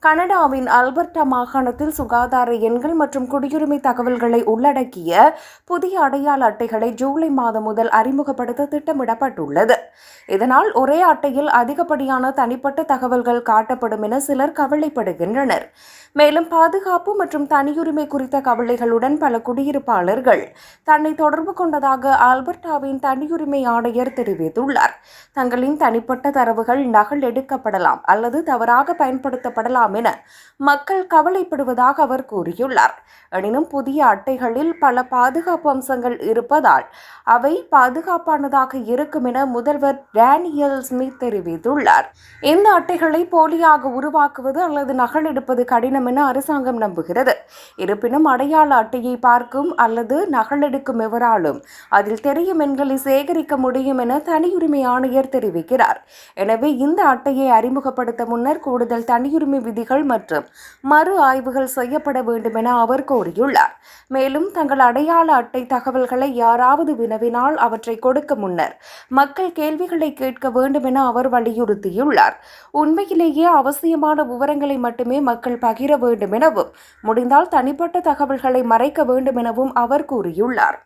கனடாவின் அல்பர்டா மாகாணத்தில் சுகாதார எண்கள் மற்றும் குடியுரிமை தகவல்களை உள்ளடக்கிய புதிய அடையாள அட்டைகளை ஜூலை மாதம் முதல் அறிமுகப்படுத்த திட்டமிடப்பட்டுள்ளது. இதனால் ஒரே அட்டையில் அதிகப்படியான தனிப்பட்ட தகவல்கள் காட்டப்படும் என சிலர் கவலைப்படுகின்றனர். மேலும் பாதுகாப்பு மற்றும் தனியுரிமை குறித்த கவலைகளுடன் பல குடியிருப்பாளர்கள் தன்னை தொடர்பு கொண்டதாக அல்பர்டாவின் தனியுரிமை ஆணையர் தெரிவித்துள்ளார். தங்களின் தனிப்பட்ட தரவுகள் நகல் எடுக்கப்படலாம் அல்லது தவறாக பயன்படுத்தப்படலாம் என மக்கள் கவலைப்படுவதாக அவர் கூறியுள்ளார். எனினும் புதிய அட்டைகளில் பல பாதுகாப்பு அம்சங்கள் இருப்பதால் அவை பாதுகாப்பானதாக இருக்கும் என முதல்வர் டேனியல் ஸ்மித் தெரிவித்துள்ளார். இந்த அட்டைகளை போலியாக உருவாக்குவது அல்லது நகலெடுப்பது கடினம் என அரசாங்கம் நம்புகிறது. இருப்பினும் அடையாள அட்டையை பார்க்கும் அல்லது நகலெடுக்கும் எவராலும் அதில் தெரியும் எண்களை சேகரிக்க முடியும் என தனியுரிமை ஆணையர் தெரிவிக்கிறார். எனவே இந்த அட்டையை அறிமுகப்படுத்த முன்னர் கூடுதல் தனியுரிமை விதிகள் மற்றும் மறு ஆய்வுகள் செய்யப்பட வேண்டும் என அவர் கோரியுள்ளார். மேலும் தங்கள் அடையாள அட்டை தகவல்களை யாராவது வினவினால் அவற்றை கொடுக்க முன்னர் மக்கள் கேள்விகளை கேட்க வேண்டும் என அவர் வலியுறுத்தியுள்ளார். உண்மையிலேயே அவசியமான விவரங்களை மட்டுமே மக்கள் பகிர வேண்டும் எனவும் முடிந்தால் தனிப்பட்ட தகவல்களை மறைக்க வேண்டும் எனவும் அவர் கூறியுள்ளார்.